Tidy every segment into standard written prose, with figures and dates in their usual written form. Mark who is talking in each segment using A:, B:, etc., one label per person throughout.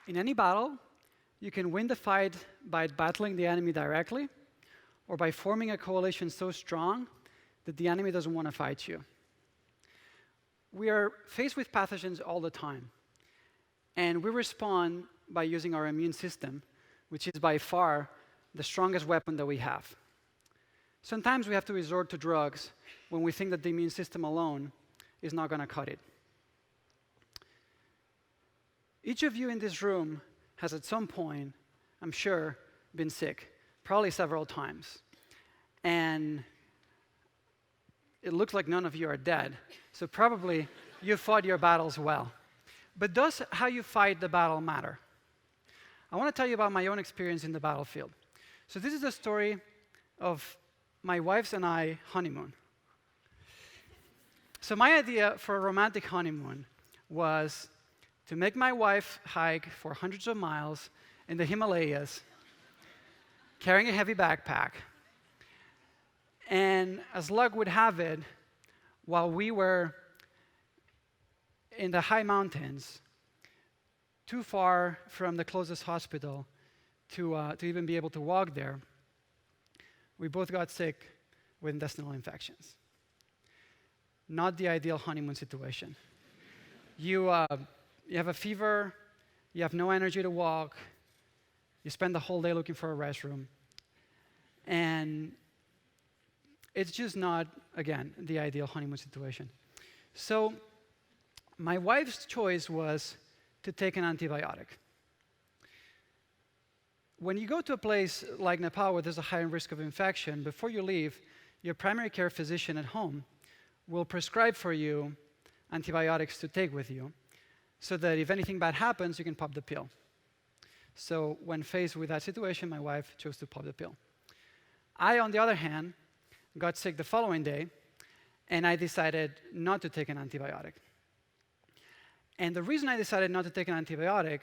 A: In any battle, you can win the fight by battling the enemy directly or by forming a coalition so strong that the enemy doesn't want to fight you. We are faced with pathogens all the time, and we respond by using our immune system, which is by far the strongest weapon that we have. Sometimes we have to resort to drugs when we think that the immune system alone is not going to cut it. Each of you in this room has at some point, I'm sure, been sick, probably several times. And it looks like none of you are dead, so probably you fought your battles well. But does how you fight the battle matter? I want to tell you about my own experience in the battlefield. So this is the story of my wife's and I honeymoon. So my idea for a romantic honeymoon was to make my wife hike for hundreds of miles in the Himalayas, carrying a heavy backpack. And as luck would have it, while we were in the high mountains, too far from the closest hospital to even be able to walk there, we both got sick with intestinal infections. Not the ideal honeymoon situation. You have a fever, you have no energy to walk, you spend the whole day looking for a restroom, and it's just not, again, the ideal honeymoon situation. So my wife's choice was to take an antibiotic. When you go to a place like Nepal where there's a high risk of infection, before you leave, your primary care physician at home will prescribe for you antibiotics to take with you, so that if anything bad happens, you can pop the pill. So when faced with that situation, my wife chose to pop the pill. I, on the other hand, got sick the following day, and I decided not to take an antibiotic. And the reason I decided not to take an antibiotic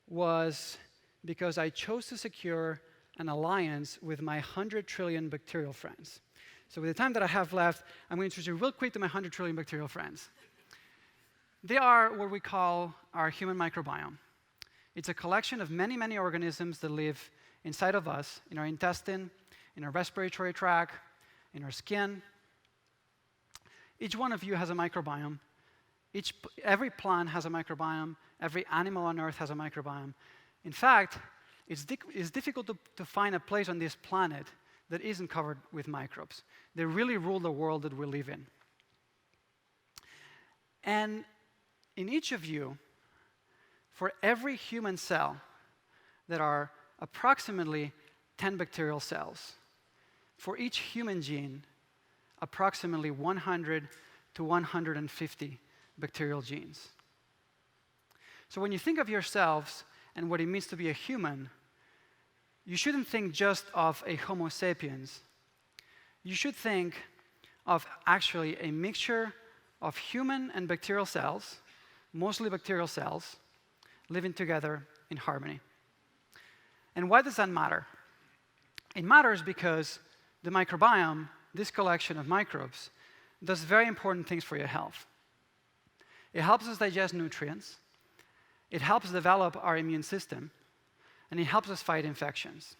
A: was because I chose to secure an alliance with my 100 trillion bacterial friends. So with the time that I have left, I'm going to introduce you real quick to my 100 trillion bacterial friends. They are what we call our human microbiome. It's a collection of many, many organisms that live inside of us, in our intestine, in our respiratory tract, in our skin. Each one of you has a microbiome. Every plant has a microbiome. Every animal on Earth has a microbiome. In fact, it's difficult to find a place on this planet that isn't covered with microbes. They really rule the world that we live in. And in each of you, for every human cell, there are approximately 10 bacterial cells. For each human gene, approximately 100 to 150 bacterial genes. So when you think of yourselves and what it means to be a human, you shouldn't think just of a Homo sapiens. You should think of actually a mixture of human and bacterial cells, mostly bacterial cells, living together in harmony. And why does that matter? It matters because the microbiome, this collection of microbes, does very important things for your health. It helps us digest nutrients, it helps develop our immune system, and it helps us fight infections.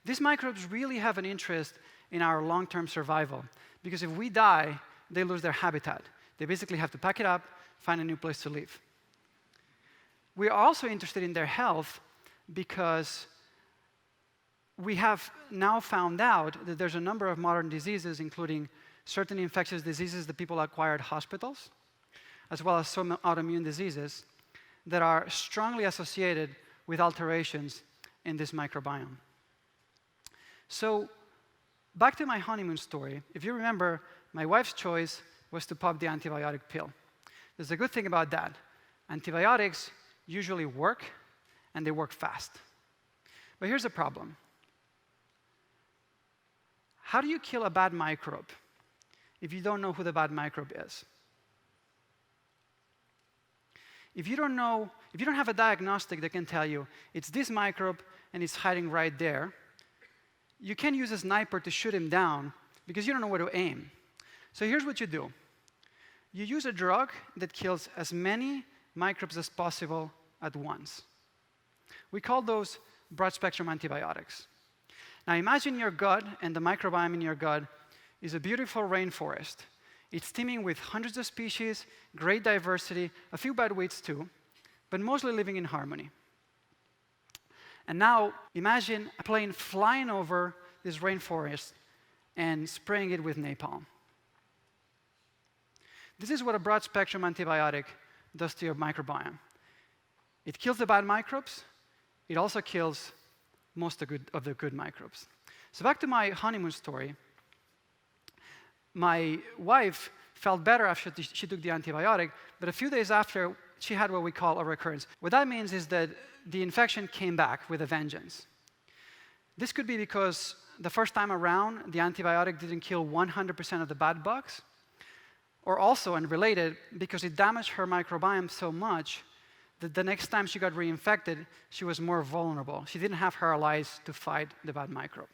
A: These microbes really have an interest in our long-term survival, because if we die, they lose their habitat. They basically have to pack it up, find a new place to live. We are also interested in their health because we have now found out that there's a number of modern diseases, including certain infectious diseases that people acquire at hospitals, as well as some autoimmune diseases that are strongly associated with alterations in this microbiome. So, back to my honeymoon story. If you remember, my wife's choice was to pop the antibiotic pill. There's a good thing about that. Antibiotics usually work, and they work fast. But here's the problem. How do you kill a bad microbe if you don't know who the bad microbe is? If you don't have a diagnostic that can tell you it's this microbe and it's hiding right there, you can't use a sniper to shoot him down because you don't know where to aim. So here's what you do. You use a drug that kills as many microbes as possible at once. We call those broad-spectrum antibiotics. Now imagine your gut, and the microbiome in your gut is a beautiful rainforest. It's teeming with hundreds of species, great diversity, a few bad weeds too, but mostly living in harmony. And now imagine a plane flying over this rainforest and spraying it with napalm. This is what a broad-spectrum antibiotic does to your microbiome. It kills the bad microbes. It also kills most of the good microbes. So back to my honeymoon story. My wife felt better after she took the antibiotic, but a few days after, she had what we call a recurrence. What that means is that the infection came back with a vengeance. This could be because the first time around, the antibiotic didn't kill 100% of the bad bugs, or also, and related, because it damaged her microbiome so much that the next time she got reinfected, she was more vulnerable. She didn't have her allies to fight the bad microbe.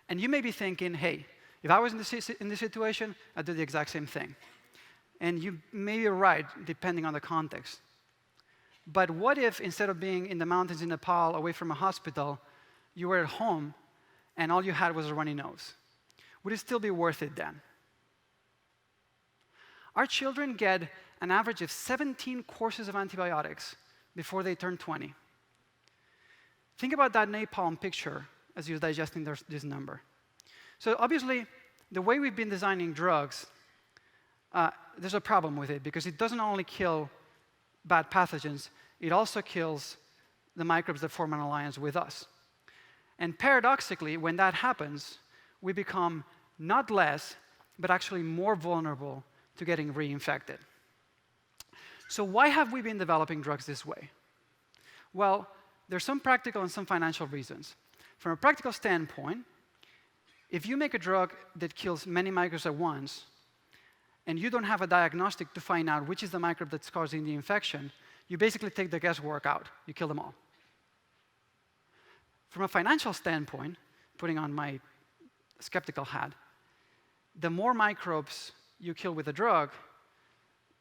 A: And you may be thinking, hey, if I was in this situation, I'd do the exact same thing. And you may be right, depending on the context. But what if, instead of being in the mountains in Nepal, away from a hospital, you were at home and all you had was a runny nose? Would it still be worth it then? Our children get an average of 17 courses of antibiotics before they turn 20. Think about that napalm picture as you're digesting this number. So obviously, the way we've been designing drugs, there's a problem with it, because it doesn't only kill bad pathogens, it also kills the microbes that form an alliance with us. And paradoxically, when that happens, we become not less, but actually more vulnerable to getting reinfected. So why have we been developing drugs this way? Well, there's some practical and some financial reasons. From a practical standpoint, if you make a drug that kills many microbes at once, and you don't have a diagnostic to find out which is the microbe that's causing the infection, you basically take the guesswork out. You kill them all. From a financial standpoint, putting on my skeptical hat, the more microbes you kill with a drug,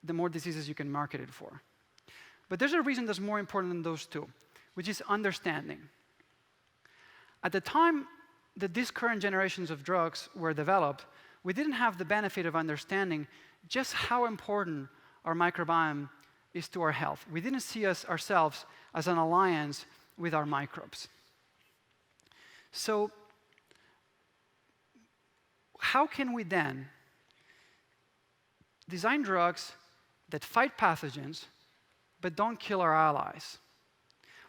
A: the more diseases you can market it for. But there's a reason that's more important than those two, which is understanding. At the time that these current generations of drugs were developed, we didn't have the benefit of understanding just how important our microbiome is to our health. We didn't see ourselves as an alliance with our microbes. So how can we then design drugs that fight pathogens but don't kill our allies?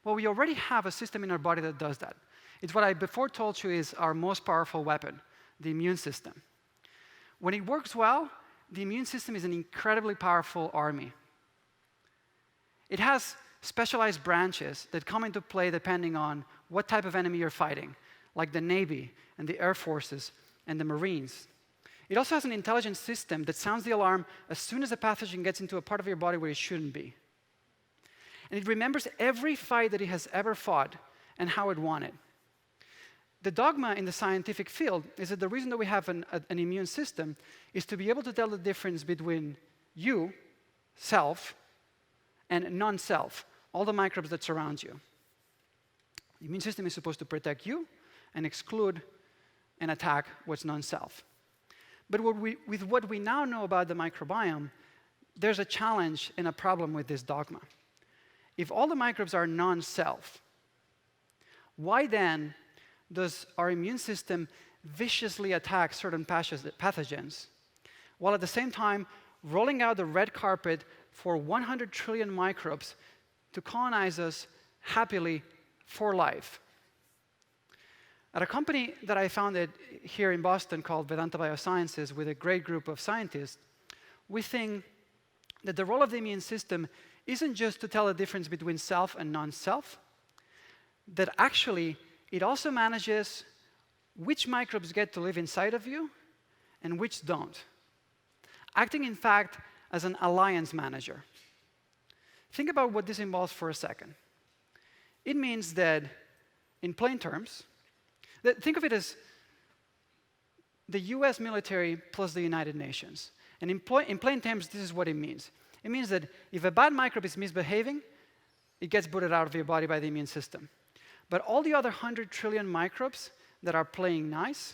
A: Well, we already have a system in our body that does that. It's what I before told you is our most powerful weapon, the immune system. When it works well, the immune system is an incredibly powerful army. It has specialized branches that come into play depending on what type of enemy you're fighting, like the Navy and the Air Forces and the Marines. It also has an intelligence system that sounds the alarm as soon as a pathogen gets into a part of your body where it shouldn't be. And it remembers every fight that it has ever fought and how it won it. The dogma in the scientific field is that the reason that we have an immune system is to be able to tell the difference between you, self, and non-self, all the microbes that surround you. The immune system is supposed to protect you and exclude and attack what's non-self. But with what we now know about the microbiome, there's a challenge and a problem with this dogma. If all the microbes are non-self, why then does our immune system viciously attack certain pathogens, while at the same time rolling out the red carpet for 100 trillion microbes to colonize us happily for life? At a company that I founded here in Boston called Vedanta Biosciences with a great group of scientists, we think that the role of the immune system isn't just to tell the difference between self and non-self, that actually it also manages which microbes get to live inside of you and which don't, acting, in fact, as an alliance manager. Think about what this involves for a second. It means that, in plain terms, think of it as the US military plus the United Nations. And in plain terms, this is what it means. It means that if a bad microbe is misbehaving, it gets booted out of your body by the immune system. But all the other 100 trillion microbes that are playing nice,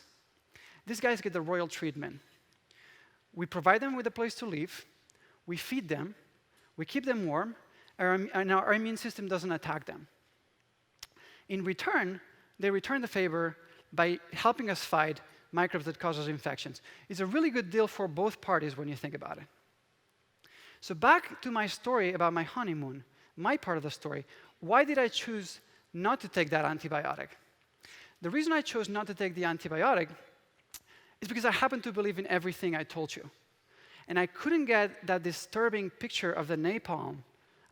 A: these guys get the royal treatment. We provide them with a place to live, we feed them, we keep them warm, and our immune system doesn't attack them. In return, they return the favor by helping us fight microbes that cause us infections. It's a really good deal for both parties when you think about it. So back to my story about my honeymoon, my part of the story. Why did I choose not to take that antibiotic? The reason I chose not to take the antibiotic is because I happen to believe in everything I told you. And I couldn't get that disturbing picture of the napalm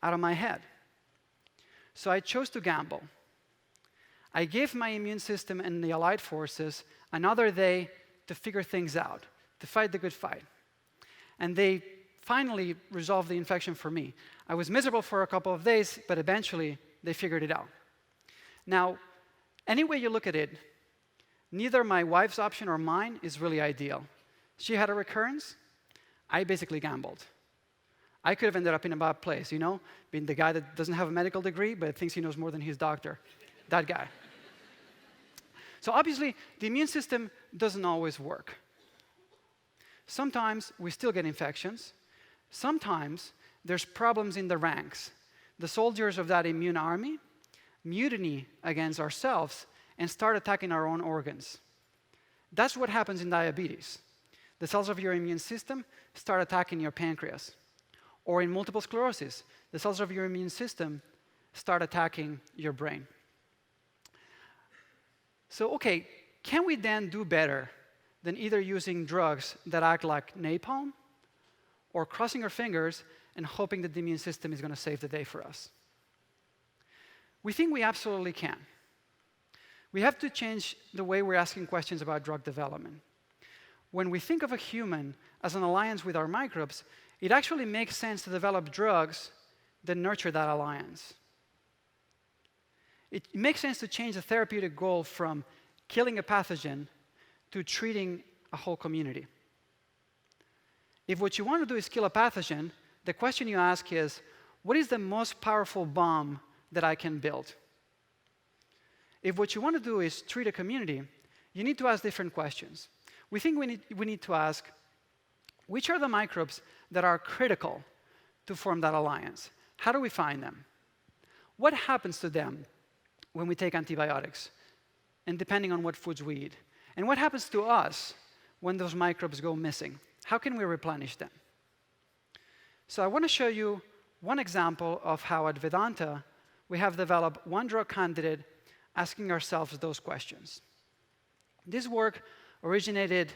A: out of my head. So I chose to gamble. I gave my immune system and the allied forces another day to figure things out, to fight the good fight. And they finally resolved the infection for me. I was miserable for a couple of days, but eventually they figured it out. Now, any way you look at it, neither my wife's option or mine is really ideal. She had a recurrence. I basically gambled. I could have ended up in a bad place, you know, being the guy that doesn't have a medical degree but thinks he knows more than his doctor. That guy. So obviously, the immune system doesn't always work. Sometimes we still get infections. Sometimes there's problems in the ranks. The soldiers of that immune army mutiny against ourselves and start attacking our own organs. That's what happens in diabetes. The cells of your immune system start attacking your pancreas. Or in multiple sclerosis, the cells of your immune system start attacking your brain. So, okay, can we then do better than either using drugs that act like napalm or crossing our fingers and hoping that the immune system is going to save the day for us? We think we absolutely can. We have to change the way we're asking questions about drug development. When we think of a human as an alliance with our microbes, it actually makes sense to develop drugs that nurture that alliance. It makes sense to change the therapeutic goal from killing a pathogen to treating a whole community. If what you want to do is kill a pathogen, the question you ask is, what is the most powerful bomb that I can build? If what you want to do is treat a community, you need to ask different questions. We think we need to ask, which are the microbes that are critical to form that alliance? How do we find them? What happens to them when we take antibiotics, and depending on what foods we eat? And what happens to us when those microbes go missing? How can we replenish them? So I want to show you one example of how at Vedanta we have developed one drug candidate asking ourselves those questions. This work originated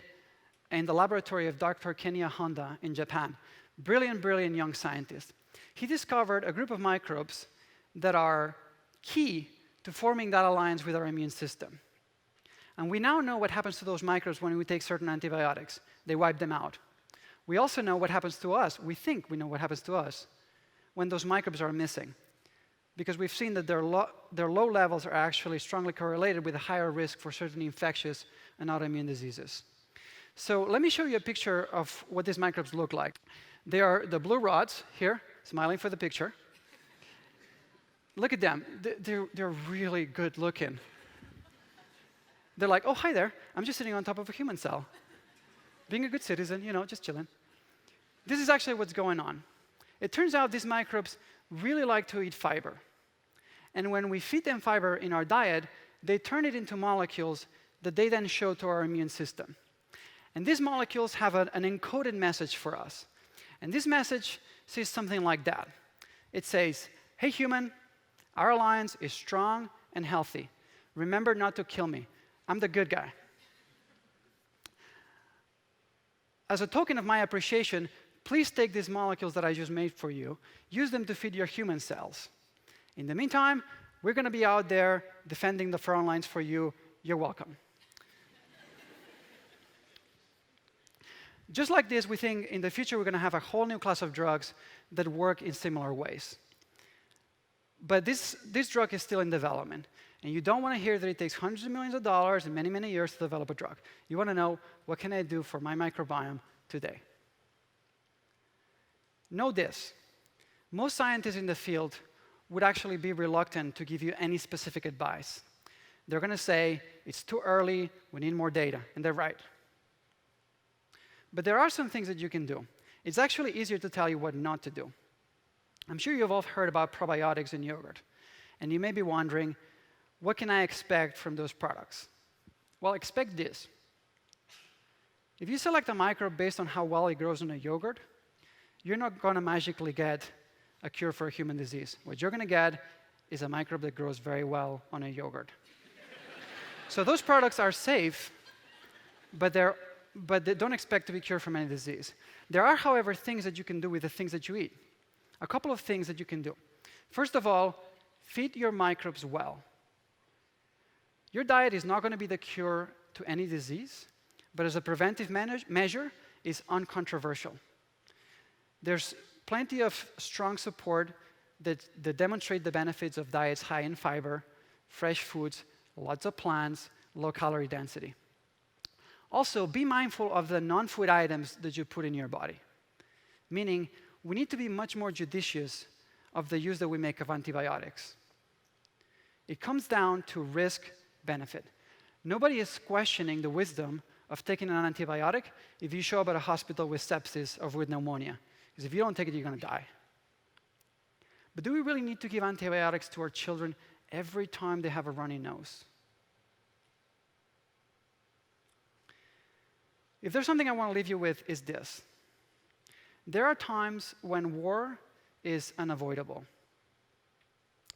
A: in the laboratory of Dr. Kenya Honda in Japan. Brilliant, brilliant young scientist. He discovered a group of microbes that are key to forming that alliance with our immune system. And we now know what happens to those microbes when we take certain antibiotics. They wipe them out. We also know what happens to us. We think we know what happens to us when those microbes are missing, because we've seen that their low levels are actually strongly correlated with a higher risk for certain infectious and autoimmune diseases. So let me show you a picture of what these microbes look like. They are the blue rods here, smiling for the picture. Look at them. They're really good looking. They're like, oh, hi there. I'm just sitting on top of a human cell. Being a good citizen, you know, just chilling. This is actually what's going on. It turns out these microbes really like to eat fiber. And when we feed them fiber in our diet, they turn it into molecules that they then show to our immune system. And these molecules have an encoded message for us. And this message says something like that. It says, hey, human, our alliance is strong and healthy. Remember not to kill me. I'm the good guy. As a token of my appreciation, please take these molecules that I just made for you, use them to feed your human cells. In the meantime, we're going to be out there defending the front lines for you. You're welcome. Just like this, we think in the future we're going to have a whole new class of drugs that work in similar ways. But this drug is still in development. And you don't want to hear that it takes hundreds of millions of dollars and many, many years to develop a drug. You want to know, what can I do for my microbiome today? Know this. Most scientists in the field would actually be reluctant to give you any specific advice. They're going to say, it's too early, we need more data, and they're right. But there are some things that you can do. It's actually easier to tell you what not to do. I'm sure you've all heard about probiotics in yogurt, and you may be wondering, what can I expect from those products? Well, expect this. If you select a microbe based on how well it grows in a yogurt, you're not going to magically get a cure for a human disease. What you're going to get is a microbe that grows very well on a yogurt. So those products are safe, but they don't expect to be cured from any disease. There are, however, things that you can do with the things that you eat. A couple of things that you can do. First of all, feed your microbes well. Your diet is not going to be the cure to any disease, but as a preventive measure, is uncontroversial. There's plenty of strong support that demonstrate the benefits of diets high in fiber, fresh foods, lots of plants, low calorie density. Also, be mindful of the non-food items that you put in your body. Meaning, we need to be much more judicious of the use that we make of antibiotics. It comes down to risk-benefit. Nobody is questioning the wisdom of taking an antibiotic if you show up at a hospital with sepsis or with pneumonia. Because if you don't take it, you're going to die. But do we really need to give antibiotics to our children every time they have a runny nose? If there's something I want to leave you with, is this. There are times when war is unavoidable.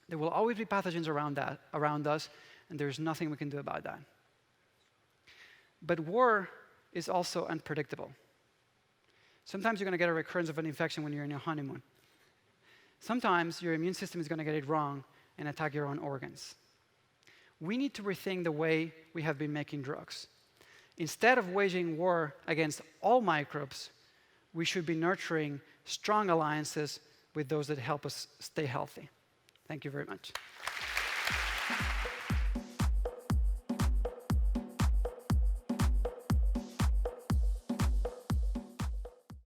A: There will always be pathogens around us, and there's nothing we can do about that. But war is also unpredictable. Sometimes you're going to get a recurrence of an infection when you're in your honeymoon. Sometimes your immune system is going to get it wrong and attack your own organs. We need to rethink the way we have been making drugs. Instead of waging war against all microbes, we should be nurturing strong alliances with those that help us stay healthy. Thank you very much.